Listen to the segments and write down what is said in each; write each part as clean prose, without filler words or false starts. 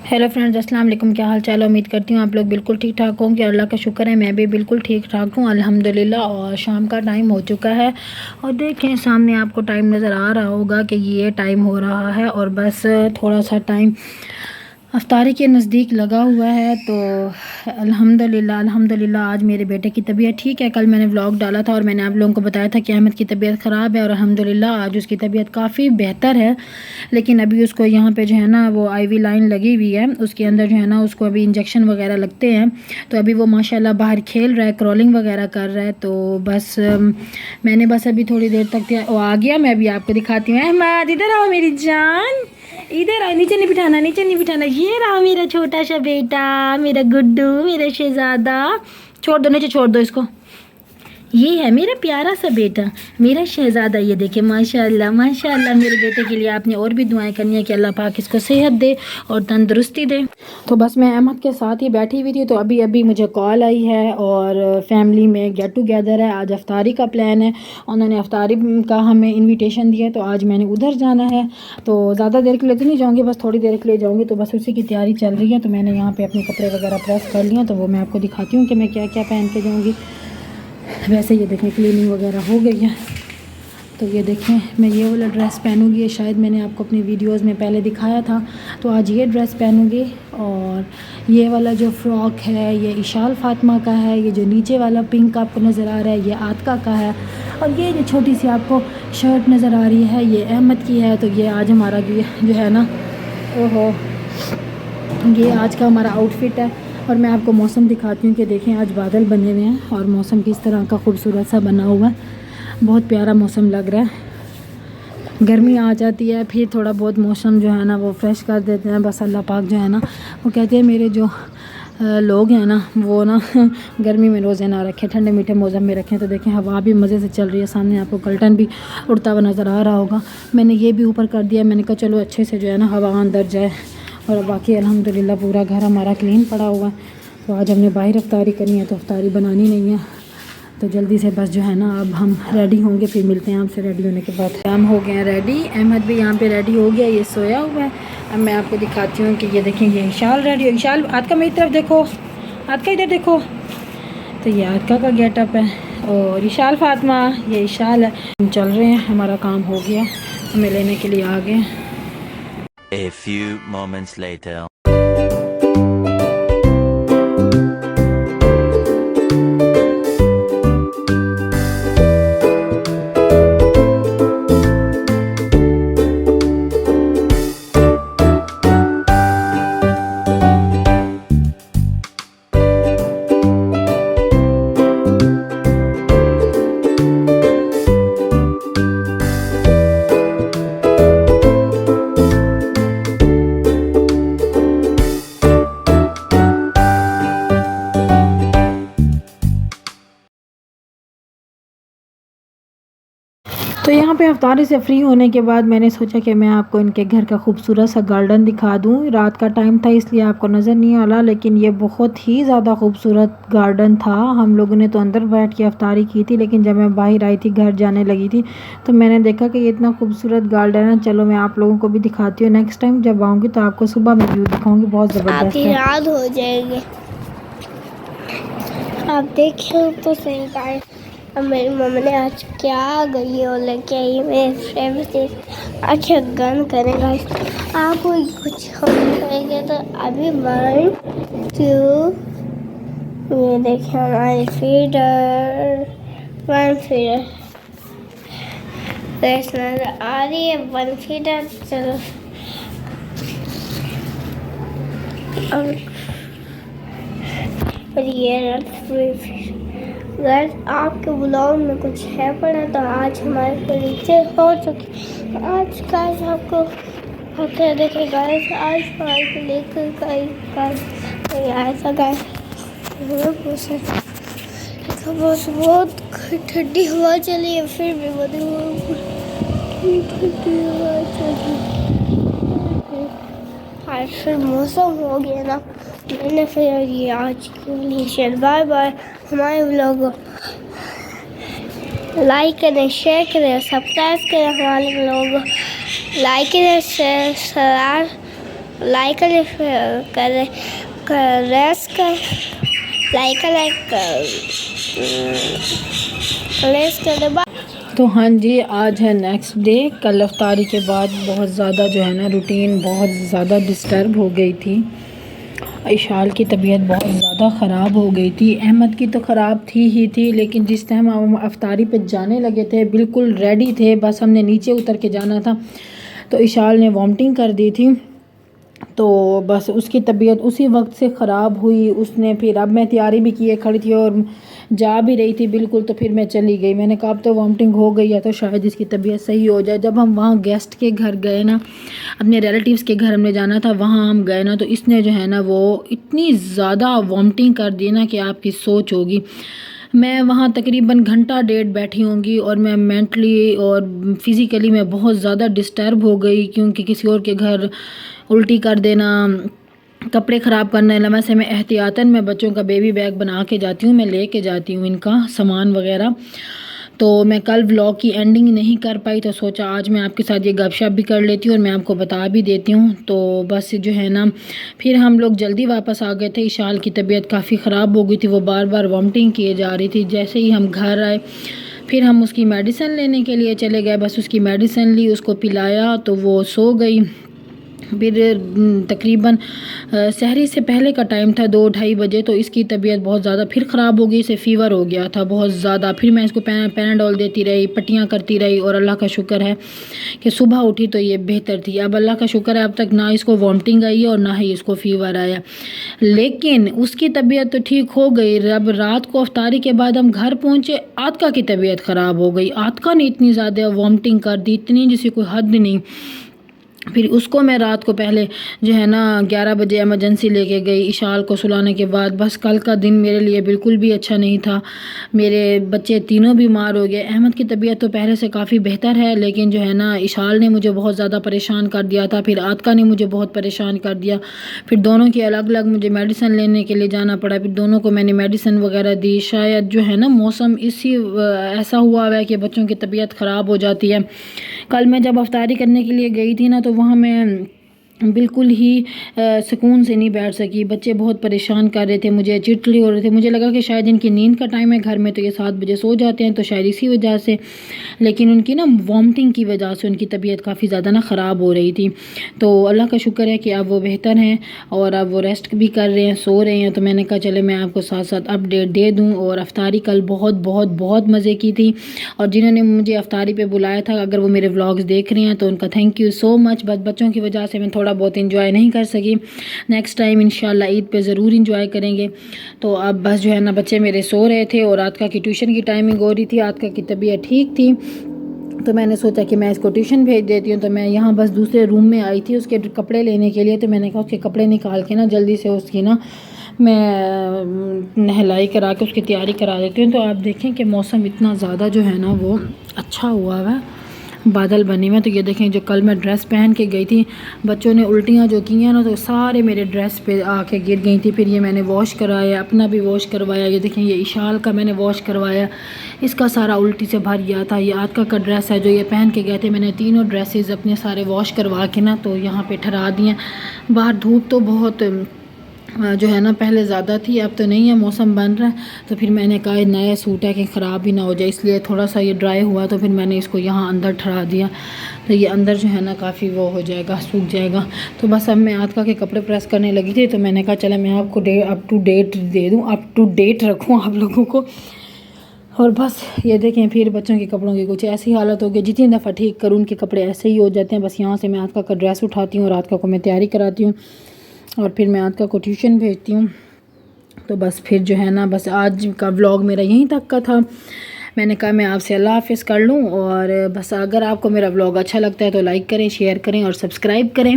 Hello friends, अस्सलाम वालेकुम। क्या हाल चाल है? उम्मीद करती हूँ आप लोग बिल्कुल ठीक ठाक होंगे। अल्लाह का शुक्र है, मैं भी बिल्कुल ठीक ठाक हूँ अल्हम्दुलिल्लाह। और शाम का टाइम हो चुका है और देखें सामने आपको टाइम नज़र आ रहा होगा कि ये टाइम हो रहा है और बस थोड़ा सा टाइम अफ्तारी के नज़दीक लगा हुआ है। तो अल्हम्दुलिल्लाह आज मेरे बेटे की तबीयत ठीक है। कल मैंने व्लॉग डाला था और मैंने आप लोगों को बताया था कि अहमद की तबीयत ख़राब है और अल्हम्दुलिल्लाह आज उसकी तबीयत काफ़ी बेहतर है। लेकिन अभी उसको यहाँ पे जो है ना वो आईवी लाइन लगी हुई है, उसके अंदर जो है ना उसको अभी इंजेक्शन वगैरह लगते हैं। तो अभी वो माशाल्लाह बाहर खेल रहा है, क्रॉलिंग वगैरह कर रहा है। तो बस मैंने बस अभी थोड़ी देर तक वो आ गया, मैं अभी आपको दिखाती हूँ। अहमद इधर आओ मेरी जान, इधर आओ। नीचे नहीं बिठाना, नीचे नहीं बिठाना। ये रहा मेरा छोटा सा बेटा, मेरा गुड्डू, मेरा शहजादा। छोड़ दो, नीचे छोड़ दो इसको। ये है मेरा प्यारा सा बेटा, मेरा शहजादा। ये देखे माशाल्लाह माशाल्लाह। मेरे बेटे के लिए आपने और भी दुआएं करनी है कि अल्लाह पाक इसको सेहत दे और तंदुरुस्ती दे। तो बस मैं अहमद के साथ ही बैठी हुई थी तो अभी अभी मुझे कॉल आई है और फैमिली में गेट टुगेदर है। आज अफ्तारी का प्लान है, उन्होंने अफ्तारी का हमें इन्विटेशन दिया तो आज मैंने उधर जाना है। तो ज़्यादा देर के लिए तो नहीं जाऊँगी, बस थोड़ी देर के लिए जाऊँगी। तो बस उसी की तैयारी चल रही है। तो मैंने यहाँ पर अपने कपड़े वगैरह प्रेस कर लिए, तो वो मैं आपको दिखाती हूँ कि मैं क्या क्या पहन के जाऊँगी। वैसे ये देखें क्लीनिंग वगैरह हो गई है। तो ये देखें मैं ये वाला ड्रेस पहनूँगी, ये शायद मैंने आपको अपनी वीडियोस में पहले दिखाया था। तो आज ये ड्रेस पहनूँगी और ये वाला जो फ़्रॉक है ये इशाल फ़ातिमा का है। ये जो नीचे वाला पिंक आपको नज़र आ रहा है ये आतिका का है। और ये जो छोटी सी आपको शर्ट नज़र आ रही है ये अहमद की है। तो ये आज हमारा जो है ना ओहो, ये आज का हमारा आउटफिट है। और मैं आपको मौसम दिखाती हूँ कि देखें आज बादल बने हुए हैं और मौसम किस तरह का खूबसूरत सा बना हुआ है। बहुत प्यारा मौसम लग रहा है। गर्मी आ जाती है फिर थोड़ा बहुत मौसम जो है ना वो फ्रेश कर देते हैं। बस अल्लाह पाक जो है ना वो कहते हैं मेरे जो लोग हैं ना वो ना गर्मी में रोज़े ना रखें, ठंडे मीठे मौसम में रखें। तो देखें हवा भी मज़े से चल रही है, सामने आपको कर्टन भी उड़ता हुआ नज़र आ रहा होगा। मैंने ये भी ऊपर कर दिया, मैंने कहा चलो अच्छे से जो है ना हवा अंदर जाए। और बाकी अल्हम्दुलिल्लाह पूरा घर हमारा क्लीन पड़ा हुआ है। तो आज हमने बाहर अफ्तारी करनी है तो अफ्तारी बनानी नहीं है। तो जल्दी से बस जो है ना अब हम रेडी होंगे, फिर मिलते हैं आपसे रेडी होने के बाद। हम हो गए हैं रेडी, अहमद भी यहाँ पे रेडी हो गया, ये सोया हुआ है। अब मैं आपको दिखाती हूँ कि ये देखें ये इशाल रेडी हो। इशाल आज का मेरी तरफ देखो, आज का इधर देखो। तो ये आतिका का गेटअप है और इशाल फ़ातिमा, ये इशाल है। हम चल रहे हैं, हमारा काम हो गया, हमें लेने के लिए आ गए। A few moments later. तो यहाँ पे अफ्तारी से फ्री होने के बाद मैंने सोचा कि मैं आपको इनके घर का खूबसूरत सा गार्डन दिखा दूँ। रात का टाइम था इसलिए आपको नज़र नहीं आ रहा, लेकिन ये बहुत ही ज़्यादा खूबसूरत गार्डन था। हम लोगों ने तो अंदर बैठ के अफ्तारी की थी, लेकिन जब मैं बाहर आई थी घर जाने लगी थी तो मैंने देखा कि ये इतना खूबसूरत गार्डन है। चलो मैं आप लोगों को भी दिखाती हूँ। नेक्स्ट टाइम जब आऊँगी तो आपको सुबह में व्यू दिखाऊँगी, बहुत ज़बरदस्त है। याद हो जाएगी, आप देखिए तो सही गाइस। अब मेरी मम्मी ने आज क्या गई और लेके आई मेरे फेवरेट चीज़। अच्छा गन करें गाइस, आप कुछ करेंगे तो अभी 1 2 ये देखिए हमारी फीडर 1 फीडर रेस नजर आ रही है। 1 फीडर चलो और ये 3 गाइस आपके ब्लॉग में कुछ है पड़ा तो आज हमारे परिचय हो चुकी। आज गाइस आपको क्या देखे गाइस, आज हमारे लेकर गाइस ऐसा गाइस बहुत ठंडी हवा चली है, फिर भी बहुत ठंडी हवा चली। आज फिर मौसम हो गया ना, मैंने फिर ये आज के लिए बाय बाय। हमारे व्लॉग लाइक करें, शेयर करें, सब्सक्राइब करें। हमारे व्लॉग लाइक करें, शेयर लाइक कर रेस्ट कर लाइक कर दे। तो हाँ जी, आज है नेक्स्ट डे। कल अफ्तारी के बाद बहुत ज़्यादा जो है ना रूटीन बहुत ज़्यादा डिस्टर्ब हो गई थी। इशाल की तबीयत बहुत ज़्यादा ख़राब हो गई थी। अहमद की तो ख़राब थी ही थी, लेकिन जिस टाइम हम अफ्तारी पे जाने लगे थे बिल्कुल रेडी थे, बस हमने नीचे उतर के जाना था तो इशाल ने वॉमिटिंग कर दी थी। तो बस उसकी तबीयत उसी वक्त से ख़राब हुई। उसने फिर, अब मैं तैयारी भी किए खड़ी थी और जा भी रही थी बिल्कुल, तो फिर मैं चली गई। मैंने कहा अब तो वॉमिटिंग हो गई है तो शायद इसकी तबीयत सही हो जाए। जब हम वहाँ गेस्ट के घर गए ना, अपने रिलेटिव्स के घर हमने जाना था, वहाँ हम गए ना तो इसने जो है ना वो इतनी ज़्यादा वॉमिटिंग कर दी ना कि आपकी सोच होगी। मैं वहाँ तकरीबन घंटा डेढ़ बैठी होंगी और मैं मेंटली और फिज़िकली मैं बहुत ज़्यादा डिस्टर्ब हो गई, क्योंकि किसी और के घर उल्टी कर देना, कपड़े ख़राब करने लगा। वैसे मैं एहतियातन मैं बच्चों का बेबी बैग बना के जाती हूँ, मैं लेके जाती हूँ इनका सामान वगैरह। तो मैं कल व्लॉग की एंडिंग नहीं कर पाई तो सोचा आज मैं आपके साथ ये गपशप भी कर लेती हूँ और मैं आपको बता भी देती हूँ। तो बस जो है ना फिर हम लोग जल्दी वापस आ गए थे। इशाल की तबीयत काफ़ी ख़राब हो गई थी, वो बार बार वॉमिटिंग किए जा रही थी। जैसे ही हम घर आए फिर हम उसकी मेडिसिन लेने के लिए चले गए। बस उसकी मेडिसिन ली, उसको पिलाया तो वो सो गई। फिर तकरीबन सहरी से पहले का टाइम था 2-2:30 बजे, तो इसकी तबीयत बहुत ज़्यादा फिर ख़राब हो गई। इसे फ़ीवर हो गया था बहुत ज़्यादा। फिर मैं इसको पैनाडोल देती रही, पट्टियाँ करती रही और अल्लाह का शुक्र है कि सुबह उठी तो ये बेहतर थी। अब अल्लाह का शुक्र है अब तक ना इसको वॉमिटिंग आई है और ना ही इसको फ़ीवर आया। लेकिन उसकी तबीयत तो ठीक हो गई। अब रात को अफ्तारी के बाद हम घर पहुँचे, आतका की तबीयत ख़राब हो गई। आतका ने इतनी ज़्यादा वॉमिटिंग कर दी, इतनी जिसकी कोई हद नहीं। फिर उसको मैं रात को पहले जो है ना 11 बजे एमरजेंसी लेके गई इशाल को सुलाने के बाद। बस कल का दिन मेरे लिए बिल्कुल भी अच्छा नहीं था। मेरे बच्चे तीनों बीमार हो गए। अहमद की तबीयत तो पहले से काफ़ी बेहतर है, लेकिन जो है ना इशाल ने मुझे बहुत ज़्यादा परेशान कर दिया था। फिर आतका ने मुझे बहुत परेशान कर दिया। फिर दोनों की अलग अलग मुझे मेडिसिन लेने के लिए जाना पड़ा। फिर दोनों को मैंने मेडिसिन वगैरह दी। शायद जो है ना मौसम इसी ऐसा हुआ है कि बच्चों की तबीयत ख़राब हो जाती है। कल मैं जब अफ्तारी करने के लिए गई थी ना तो वहाँ मैं बिल्कुल ही सुकून से नहीं बैठ सकी। बच्चे बहुत परेशान कर रहे थे, मुझे चिड़चिड़ी हो रहे थे। मुझे लगा कि शायद इनकी नींद का टाइम है घर में, तो ये 7 बजे सो जाते हैं, तो शायद इसी वजह से। लेकिन उनकी ना वॉमिटिंग की वजह से उनकी तबीयत काफ़ी ज़्यादा ना ख़राब हो रही थी। तो अल्लाह का शुक्र है कि अब वो बेहतर हैं और अब वो रेस्ट भी कर रहे हैं, सो रहे हैं। तो मैंने कहा चले मैं आपको साथ साथ अपडेट दे दूँ। और अफ्तारी कल बहुत बहुत बहुत मज़े की थी। और जिन्होंने मुझे अफ्तारी पे बुलाया था, अगर वो मेरे व्लॉग्स देख रहे हैं तो उनका थैंक यू सो मच। बस बच्चों की वजह से मैं थोड़ा बहुत इंजॉय नहीं कर सकी। नेक्स्ट टाइम इंशाल्लाह ईद पे ज़रूर इंजॉय करेंगे। तो अब बस जो है ना बच्चे मेरे सो रहे थे और आतका की ट्यूशन की टाइमिंग हो रही थी। आतका की तबीयत ठीक थी तो मैंने सोचा कि मैं इसको ट्यूशन भेज देती हूँ। तो मैं यहाँ बस दूसरे रूम में आई थी उसके कपड़े लेने के लिए। तो मैंने कहा उसके कपड़े निकाल के ना जल्दी से उसकी ना मैं नहलाई करा के उसकी तैयारी करा देती हूँ। तो आप देखें कि मौसम इतना ज़्यादा जो है ना वो अच्छा हुआ है, बादल बने हुए। तो ये देखें जो कल मैं ड्रेस पहन के गई थी, बच्चों ने उल्टियाँ जो की हैं ना तो सारे मेरे ड्रेस पे आके गिर गई थी। फिर ये मैंने वॉश कराया, अपना भी वॉश करवाया। ये देखें ये इशाल का मैंने वॉश करवाया, इसका सारा उल्टी से भर गया था। ये आतका का ड्रेस है जो ये पहन के गए थे। मैंने तीनों ड्रेसेस अपने सारे वॉश करवा के ना तो यहाँ पे ठहरा दिए। बाहर धूप तो बहुत जो है ना पहले ज़्यादा थी, अब तो नहीं है, मौसम बन रहा है। तो फिर मैंने कहा नया सूट है कि ख़राब ही ना हो जाए, इसलिए थोड़ा सा ये ड्राई हुआ तो फिर मैंने इसको यहाँ अंदर ठहरा दिया। तो ये अंदर जो है ना काफ़ी वो हो जाएगा, सूख जाएगा। तो बस अब मैं आतका के कपड़े प्रेस करने लगी थी। तो मैंने कहा चला मैं आपको अप टू डेट दे दूँ, अप टू डेट रखूँ आप लोगों को। और बस ये देखें फिर बच्चों के कपड़ों की कुछ ऐसी हालत हो गई, जितनी दफ़ा ठीक करूँ उनके कपड़े ऐसे ही हो जाते हैं। बस यहाँ से मैं आतका का ड्रेस उठाती हूँ और आतका को मैं तैयारी कराती हूँ और फिर मैं आतका को ट्यूशन भेजती हूँ। तो बस फिर जो है ना बस आज का व्लॉग मेरा यहीं तक का था। मैंने कहा मैं आपसे अल्लाह हाफ़िज़ कर लूँ। और बस अगर आपको मेरा व्लॉग अच्छा लगता है तो लाइक करें, शेयर करें और सब्सक्राइब करें।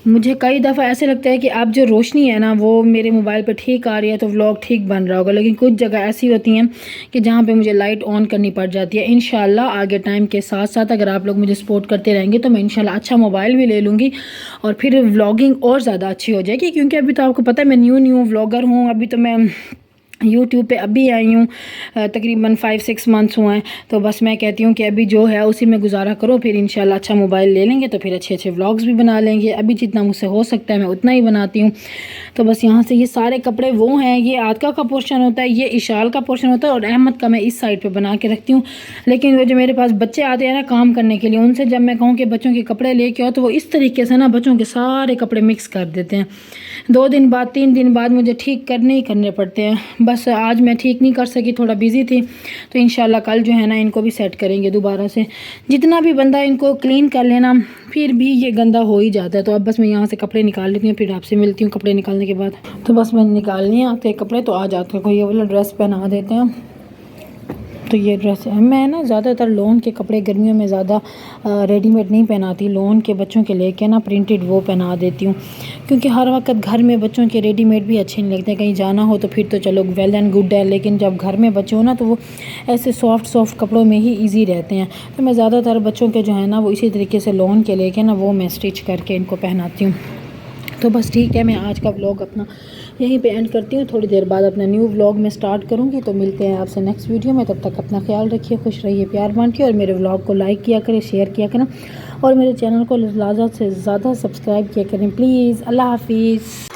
मुझे कई दफ़ा ऐसे लगता है कि अब जो रोशनी है ना वो मेरे मोबाइल पर ठीक आ रही है तो व्लॉग ठीक बन रहा होगा, लेकिन कुछ जगह ऐसी होती हैं कि जहाँ पे मुझे लाइट ऑन करनी पड़ जाती है। इंशाल्लाह आगे टाइम के साथ साथ अगर आप लोग मुझे सपोर्ट करते रहेंगे तो मैं इंशाल्लाह अच्छा मोबाइल भी ले लूँगी और फिर व्लॉगिंग और ज़्यादा अच्छी हो जाएगी। क्योंकि अभी तो आपको पता है मैं न्यू व्लॉगर हूँ, अभी तो मैं यूट्यूब पे अभी आई हूँ, तकरीबन 5-6 मंथ्स हुए हैं। तो बस मैं कहती हूँ कि अभी जो है उसी में गुजारा करो, फिर इंशाल्लाह अच्छा मोबाइल ले लेंगे तो फिर अच्छे अच्छे व्लॉग्स भी बना लेंगे। अभी जितना मुझसे हो सकता है मैं उतना ही बनाती हूँ। तो बस यहाँ से ये सारे कपड़े वो हैं, ये आदका का पोर्शन होता है, ये इशाल का पोर्शन होता है और अहमद का मैं इस साइड पर बना के रखती हूँ। लेकिन वो जो मेरे पास बच्चे आते हैं ना काम करने के लिए, उनसे जब मैं कहूँ कि बच्चों के कपड़े लेके आओ तो वो इस तरीके से ना बच्चों के सारे कपड़े मिक्स कर देते हैं। 2 दिन बाद 3 दिन बाद मुझे ठीक करने ही करने पड़ते हैं। बस आज मैं ठीक नहीं कर सकी, थोड़ा बिजी थी, तो इंशाल्लाह कल जो है ना इनको भी सेट करेंगे दोबारा से। जितना भी बंदा इनको क्लीन कर लेना फिर भी ये गंदा हो ही जाता है। तो अब बस मैं यहाँ से कपड़े निकाल लेती हूँ, फिर आपसे मिलती हूँ कपड़े निकालने के बाद। तो बस मैंने निकाल लिए आते कपड़े, तो आज आपको ये वाला ड्रेस पहना देते हैं। तो ये ड्रेस है, मैं ना ज़्यादातर लोन के कपड़े गर्मियों में ज़्यादा रेडीमेड नहीं पहनाती, लोन के बच्चों के लेके ना प्रिंटेड वो पहना देती हूँ, क्योंकि हर वक्त घर में बच्चों के रेडीमेड भी अच्छे नहीं लगते। कहीं जाना हो तो फिर तो चलो वेल एंड गुड है, लेकिन जब घर में बच्चे हो ना तो वो ऐसे सॉफ्ट कपड़ों में ही ईजी रहते हैं। तो मैं ज़्यादातर बच्चों के जो है ना वो इसी तरीके से लोन के लेके ना वो मैं स्टिच करके इनको पहनाती हूँ। तो बस ठीक है, मैं आज का व्लॉग अपना यहीं पे एंड करती हूँ। थोड़ी देर बाद अपना न्यू व्लॉग में स्टार्ट करूँगी। तो मिलते हैं आपसे नेक्स्ट वीडियो में। तब तक अपना ख्याल रखिए, खुश रहिए, प्यार बांटिए और मेरे व्लॉग को लाइक किया करें, शेयर किया करें और मेरे चैनल को ज़्यादा से ज़्यादा सब्सक्राइब किया करें प्लीज़। अल्लाह हाफिज़।